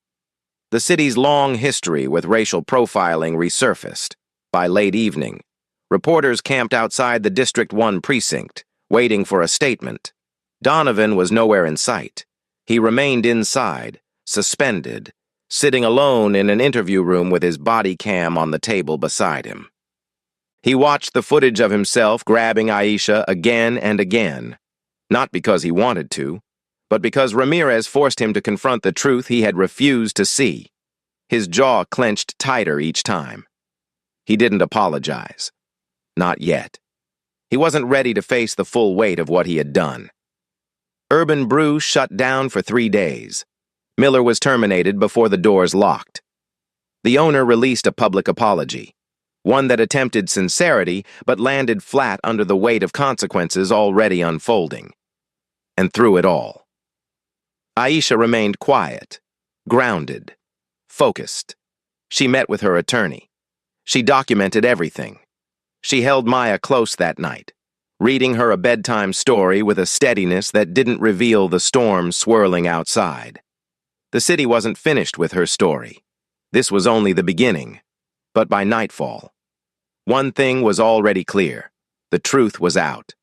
the city's long history with racial profiling resurfaced. By late evening, reporters camped outside the District 1 precinct, waiting for a statement. Donovan was nowhere in sight. He remained inside, suspended, sitting alone in an interview room with his body cam on the table beside him. He watched the footage of himself grabbing Aisha again and again, not because he wanted to, but because Ramirez forced him to confront the truth he had refused to see. His jaw clenched tighter each time. He didn't apologize. Not yet. He wasn't ready to face the full weight of what he had done. Urban Brew shut down for 3 days. Miller was terminated before the doors locked. The owner released a public apology, one that attempted sincerity but landed flat under the weight of consequences already unfolding. And through it all, Aisha remained quiet, grounded, focused. She met with her attorney. She documented everything. She held Maya close that night, reading her a bedtime story with a steadiness that didn't reveal the storm swirling outside. The city wasn't finished with her story. This was only the beginning. But by nightfall, one thing was already clear. The truth was out.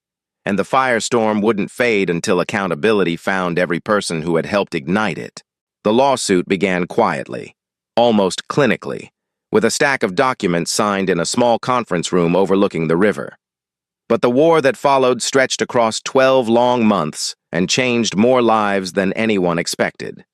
And the firestorm wouldn't fade until accountability found every person who had helped ignite it. The lawsuit began quietly, almost clinically, with a stack of documents signed in a small conference room overlooking the river. But the war that followed stretched across 12 long months and changed more lives than anyone expected.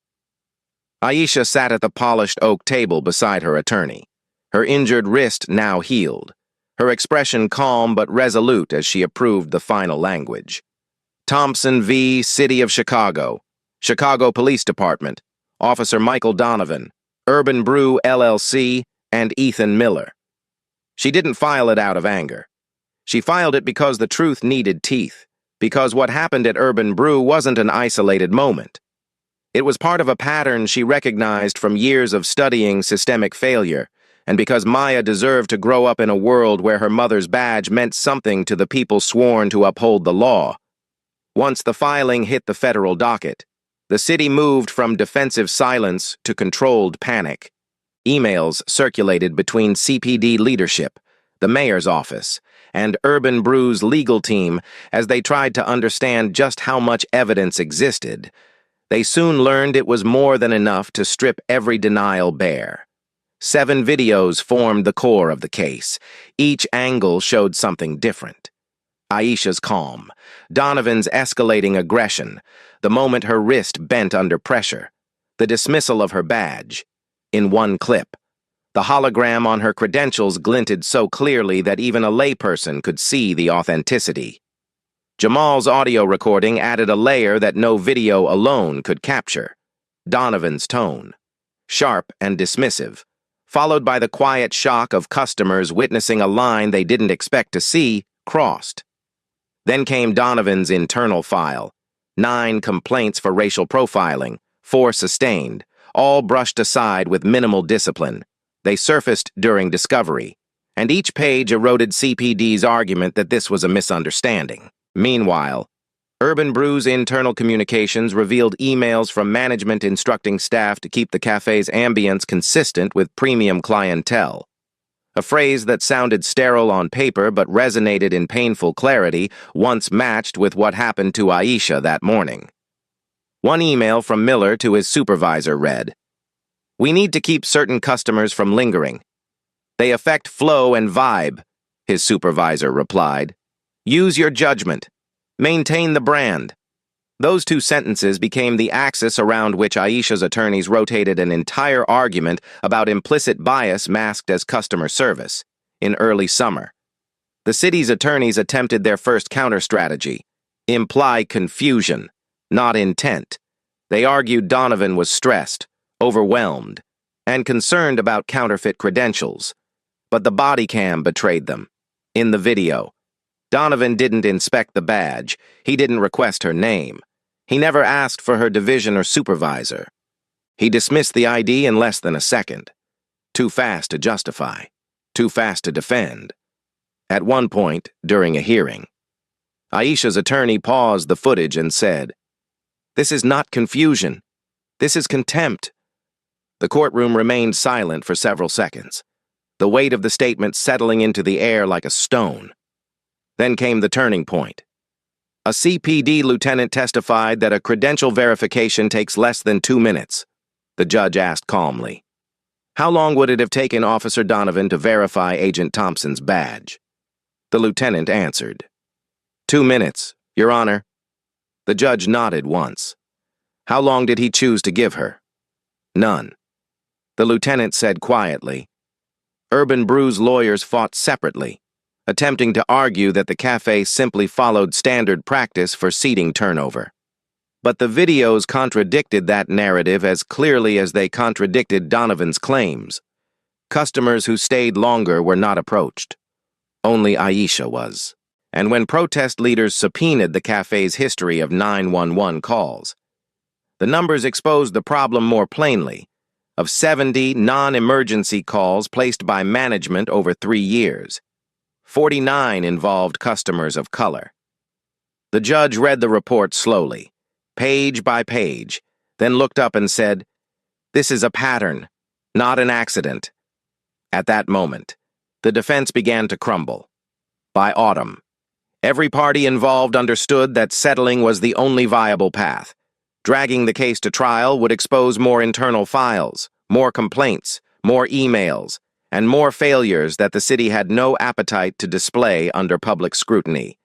Aisha sat at the polished oak table beside her attorney, her injured wrist now healed, her expression calm but resolute as she approved the final language. Thompson v. City of Chicago, Chicago Police Department, Officer Michael Donovan, Urban Brew LLC, and Ethan Miller. She didn't file it out of anger. She filed it because the truth needed teeth, because what happened at Urban Brew wasn't an isolated moment. It was part of a pattern she recognized from years of studying systemic failure, and because Maya deserved to grow up in a world where her mother's badge meant something to the people sworn to uphold the law. Once the filing hit the federal docket, the city moved from defensive silence to controlled panic. Emails circulated between CPD leadership, the mayor's office, and Urban Brew's legal team as they tried to understand just how much evidence existed. They soon learned it was more than enough to strip every denial bare. 7 videos formed the core of the case. Each angle showed something different. Aisha's calm, Donovan's escalating aggression, the moment her wrist bent under pressure, the dismissal of her badge. In one clip, the hologram on her credentials glinted so clearly that even a layperson could see the authenticity. Jamal's audio recording added a layer that no video alone could capture. Donovan's tone, sharp and dismissive, followed by the quiet shock of customers witnessing a line they didn't expect to see crossed. Then came Donovan's internal file, 9 complaints for racial profiling, 4 sustained, all brushed aside with minimal discipline. They surfaced during discovery, and each page eroded CPD's argument that this was a misunderstanding. Meanwhile, Urban Brew's internal communications revealed emails from management instructing staff to keep the cafe's ambience consistent with premium clientele. A phrase that sounded sterile on paper but resonated in painful clarity once matched with what happened to Aisha that morning. One email from Miller to his supervisor read, "We need to keep certain customers from lingering. They affect flow and vibe," his supervisor replied. "Use your judgment. Maintain the brand." Those 2 sentences became the axis around which Aisha's attorneys rotated an entire argument about implicit bias masked as customer service. In early summer, the city's attorneys attempted their first counter-strategy: imply confusion, not intent. They argued Donovan was stressed, overwhelmed, and concerned about counterfeit credentials. But the body cam betrayed them. In the video, Donovan didn't inspect the badge. He didn't request her name. He never asked for her division or supervisor. He dismissed the ID in less than a second. Too fast to justify. Too fast to defend. At one point, during a hearing, Aisha's attorney paused the footage and said, "This is not confusion. This is contempt." The courtroom remained silent for several seconds, the weight of the statement settling into the air like a stone. Then came the turning point. A CPD lieutenant testified that a credential verification takes less than 2 minutes. The judge asked calmly, "How long would it have taken Officer Donovan to verify Agent Thompson's badge?" The lieutenant answered, 2 minutes, Your Honor." The judge nodded once. "How long did he choose to give her?" "None." The lieutenant said quietly, "Urban Brew's lawyers fought separately, attempting to argue that the cafe simply followed standard practice for seating turnover. But the videos contradicted that narrative as clearly as they contradicted Donovan's claims. Customers who stayed longer were not approached. Only Aisha was. And when protest leaders subpoenaed the cafe's history of 911 calls, the numbers exposed the problem more plainly. Of 70 non-emergency calls placed by management over 3 years, 49 involved customers of color. The judge read the report slowly, page by page, then looked up and said, "This is a pattern, not an accident. At that moment, the defense began to crumble. By autumn, every party involved understood that settling was the only viable path. Dragging the case to trial would expose more internal files, more complaints, more emails, and more failures that the city had no appetite to display under public scrutiny.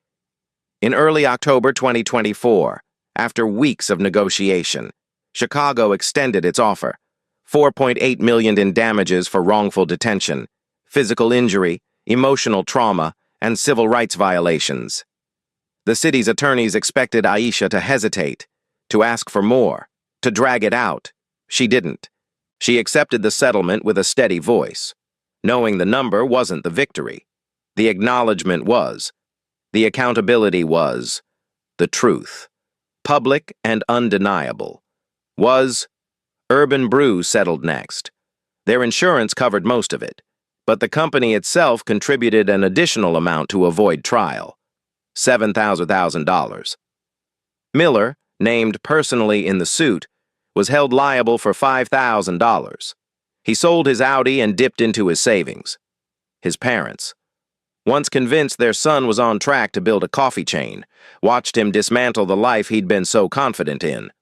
In early October 2024, after weeks of negotiation, Chicago extended its offer: $4.8 million in damages for wrongful detention, physical injury, emotional trauma, and civil rights violations. The city's attorneys expected Aisha to hesitate, to ask for more, to drag it out. She didn't. She accepted the settlement with a steady voice, knowing the number wasn't the victory. The acknowledgement was. The accountability was. The truth, public and undeniable, was. Urban Brew settled next. Their insurance covered most of it, but the company itself contributed an additional amount to avoid trial: $7,000. Miller, named personally in the suit, was held liable for $5,000. He sold his Audi and dipped into his savings. His parents, once convinced their son was on track to build a coffee chain, watched him dismantle the life he'd been so confident in.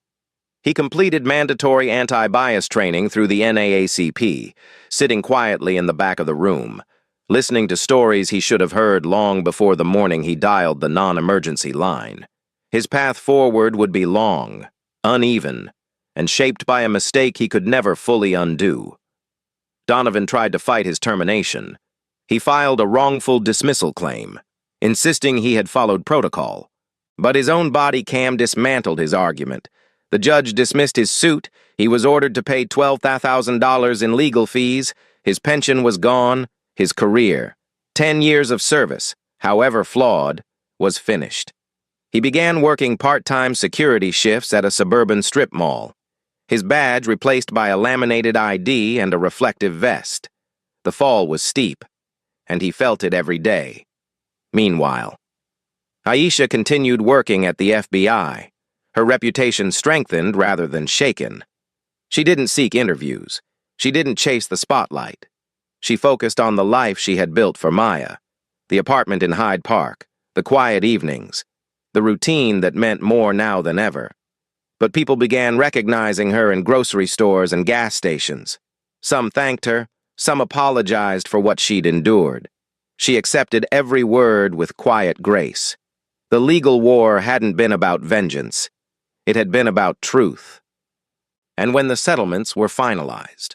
He completed mandatory anti-bias training through the NAACP, sitting quietly in the back of the room, listening to stories he should have heard long before the morning he dialed the non-emergency line. His path forward would be long, uneven, and shaped by a mistake he could never fully undo. Donovan tried to fight his termination. He filed a wrongful dismissal claim, insisting he had followed protocol. But his own body cam dismantled his argument. The judge dismissed his suit. He was ordered to pay $12,000 in legal fees. His pension was gone. His career, 10 years of service, however flawed, was finished. He began working part-time security shifts at a suburban strip mall, his badge replaced by a laminated ID and a reflective vest. The fall was steep, and he felt it every day. Meanwhile, Aisha continued working at the FBI. Her reputation strengthened rather than shaken. She didn't seek interviews. She didn't chase the spotlight. She focused on the life she had built for Maya: the apartment in Hyde Park, the quiet evenings, the routine that meant more now than ever. But people began recognizing her in grocery stores and gas stations. Some thanked her, some apologized for what she'd endured. She accepted every word with quiet grace. The legal war hadn't been about vengeance. It had been about truth. And when the settlements were finalized,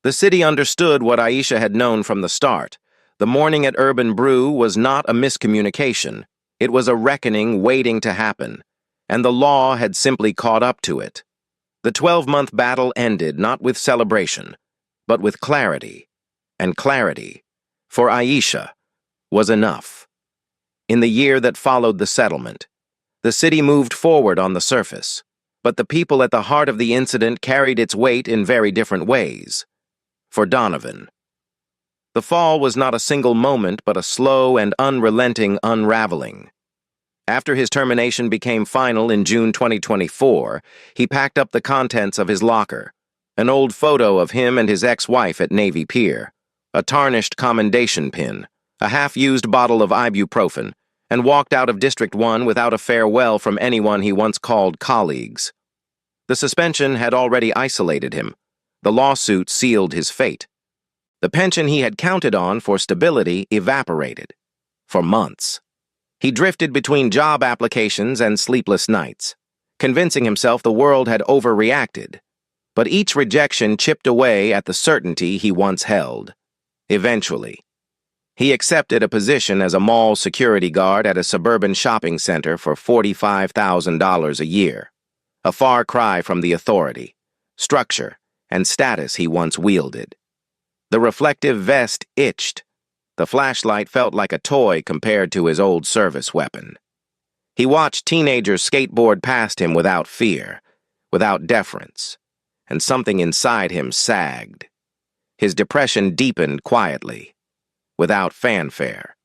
the city understood what Aisha had known from the start. The morning at Urban Brew was not a miscommunication. It was a reckoning waiting to happen, and the law had simply caught up to it. The 12-month battle ended not with celebration, but with clarity. And clarity, for Aisha, was enough. In the year that followed the settlement, the city moved forward on the surface, but the people at the heart of the incident carried its weight in very different ways. For Donovan, the fall was not a single moment, but a slow and unrelenting unraveling. After his termination became final in June 2024, he packed up the contents of his locker: an old photo of him and his ex-wife at Navy Pier, a tarnished commendation pin, a half-used bottle of ibuprofen, and walked out of District 1 without a farewell from anyone he once called colleagues. The suspension had already isolated him. The lawsuit sealed his fate. The pension he had counted on for stability evaporated. For months, he drifted between job applications and sleepless nights, convincing himself the world had overreacted. But each rejection chipped away at the certainty he once held. Eventually, he accepted a position as a mall security guard at a suburban shopping center for $45,000 a year, a far cry from the authority, structure, and status he once wielded. The reflective vest itched. The flashlight felt like a toy compared to his old service weapon. He watched teenagers skateboard past him without fear, without deference, and something inside him sagged. His depression deepened quietly, without fanfare.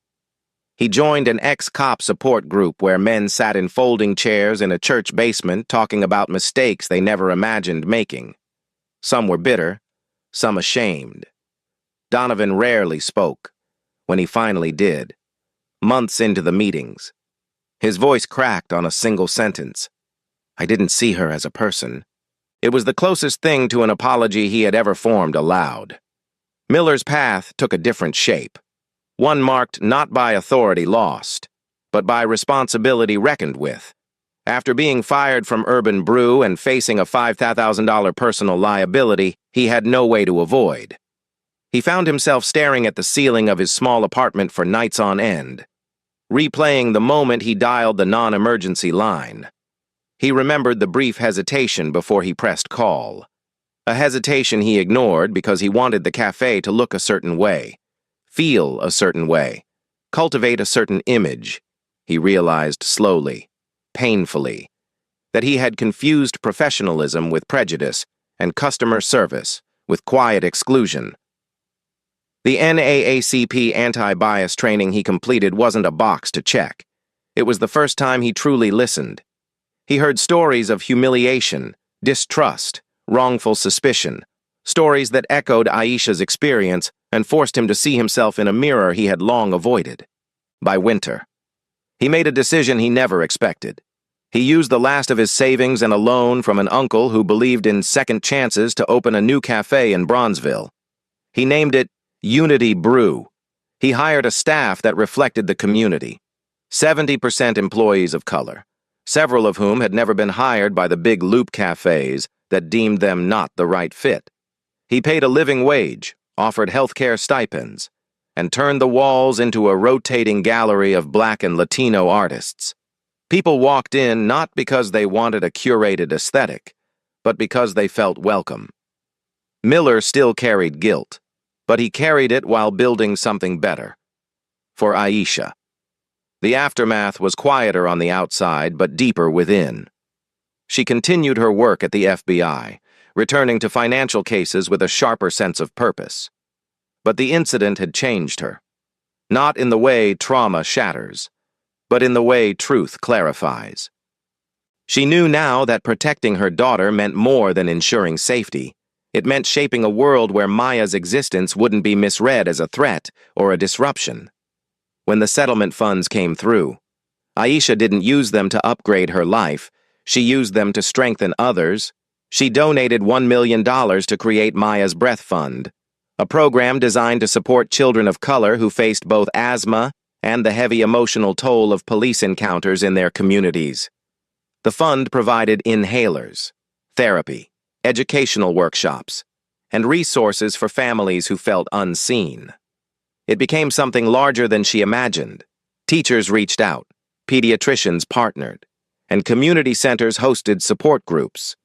He joined an ex-cop support group where men sat in folding chairs in a church basement talking about mistakes they never imagined making. Some were bitter, some ashamed. Donovan rarely spoke. When he finally did, months into the meetings, his voice cracked on a single sentence. I didn't see her as a person. It was the closest thing to an apology he had ever formed aloud. Miller's path took a different shape, one marked not by authority lost, but by responsibility reckoned with. After being fired from Urban Brew and facing a $5,000 personal liability he had no way to avoid, he found himself staring at the ceiling of his small apartment for nights on end, replaying the moment he dialed the non-emergency line. He remembered the brief hesitation before he pressed call, a hesitation he ignored because he wanted the cafe to look a certain way, feel a certain way, cultivate a certain image. He realized slowly, painfully, that he had confused professionalism with prejudice and customer service with quiet exclusion. The NAACP anti-bias training he completed wasn't a box to check. It was the first time he truly listened. He heard stories of humiliation, distrust, wrongful suspicion, stories that echoed Aisha's experience and forced him to see himself in a mirror he had long avoided. By winter, he made a decision he never expected. He used the last of his savings and a loan from an uncle who believed in second chances to open a new cafe in Bronzeville. He named it Unity Brew. He hired a staff that reflected the community, 70% employees of color, several of whom had never been hired by the big loop cafes that deemed them not the right fit. He paid a living wage, offered healthcare stipends, and turned the walls into a rotating gallery of Black and Latino artists. People walked in not because they wanted a curated aesthetic, but because they felt welcome. Miller still carried guilt, but he carried it while building something better. For Aisha. The aftermath was quieter on the outside, but deeper within. She continued her work at the FBI, returning to financial cases with a sharper sense of purpose. But the incident had changed her. Not in the way trauma shatters, but in the way truth clarifies. She knew now that protecting her daughter meant more than ensuring safety. It meant shaping a world where Maya's existence wouldn't be misread as a threat or a disruption. When the settlement funds came through, Aisha didn't use them to upgrade her life. She used them to strengthen others. She donated $1 million to create Maya's Breath Fund, a program designed to support children of color who faced both asthma and the heavy emotional toll of police encounters in their communities. The fund provided inhalers, therapy, educational workshops, and resources for families who felt unseen. It became something larger than she imagined. Teachers reached out, pediatricians partnered, and community centers hosted support groups.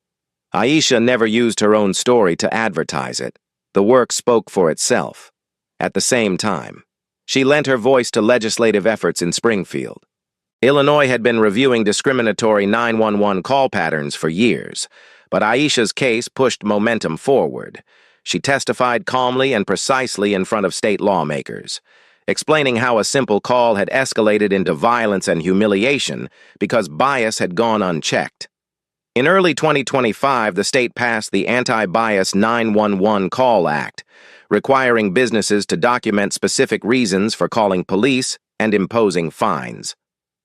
Aisha never used her own story to advertise it. The work spoke for itself. At the same time, she lent her voice to legislative efforts in Springfield. Illinois had been reviewing discriminatory 911 call patterns for years, but Aisha's case pushed momentum forward. She testified calmly and precisely in front of state lawmakers, explaining how a simple call had escalated into violence and humiliation because bias had gone unchecked. In early 2025, the state passed the Anti-Bias 911 Call Act, requiring businesses to document specific reasons for calling police and imposing fines.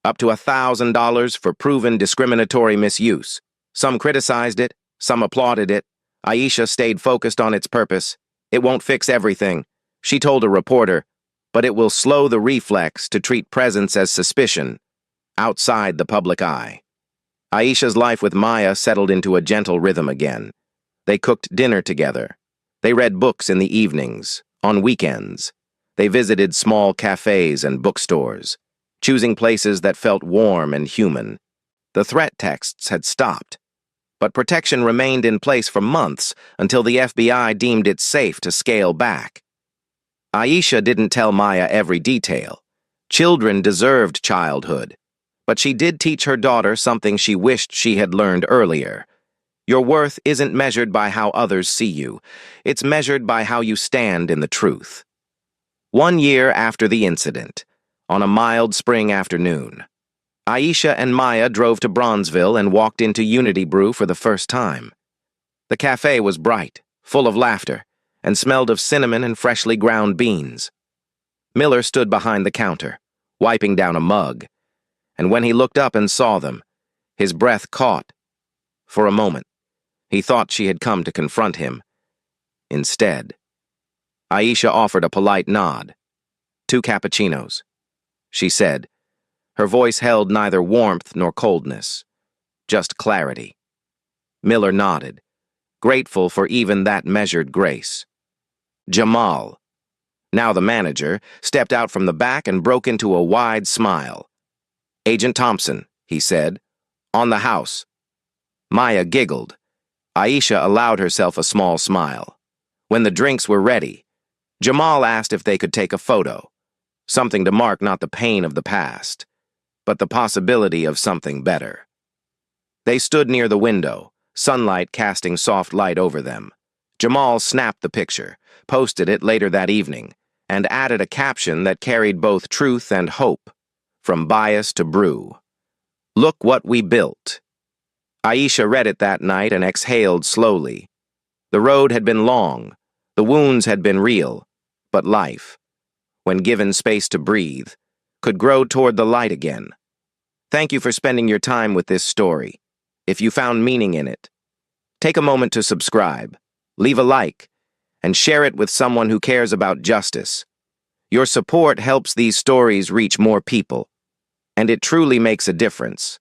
Up to $1,000 for proven discriminatory misuse. Some criticized it, some applauded it. Aisha stayed focused on its purpose. It won't fix everything, she told a reporter, but it will slow the reflex to treat presence as suspicion, outside the public eye. Aisha's life with Maya settled into a gentle rhythm again. They cooked dinner together. They read books in the evenings, on weekends. They visited small cafes and bookstores, choosing places that felt warm and human. The threat texts had stopped, but protection remained in place for months until the FBI deemed it safe to scale back. Aisha didn't tell Maya every detail. Children deserved childhood, but she did teach her daughter something she wished she had learned earlier. Your worth isn't measured by how others see you. It's measured by how you stand in the truth. 1 year after the incident, on a mild spring afternoon, Aisha and Maya drove to Bronzeville and walked into Unity Brew for the first time. The cafe was bright, full of laughter, and smelled of cinnamon and freshly ground beans. Miller stood behind the counter, wiping down a mug, and when he looked up and saw them, his breath caught. For a moment, he thought she had come to confront him. Instead, Aisha offered a polite nod. 2 cappuccinos, she said. Her voice held neither warmth nor coldness, just clarity. Miller nodded, grateful for even that measured grace. Jamal, now the manager, stepped out from the back and broke into a wide smile. "Agent Thompson," he said, "on the house." Maya giggled. Aisha allowed herself a small smile. When the drinks were ready, Jamal asked if they could take a photo, something to mark not the pain of the past, but the possibility of something better. They stood near the window, sunlight casting soft light over them. Jamal snapped the picture, posted it later that evening, and added a caption that carried both truth and hope, from bias to brew. "Look what we built." Aisha read it that night and exhaled slowly. The road had been long, the wounds had been real, but life, when given space to breathe, could grow toward the light again. Thank you for spending your time with this story. If you found meaning in it, take a moment to subscribe, leave a like, and share it with someone who cares about justice. Your support helps these stories reach more people, and it truly makes a difference.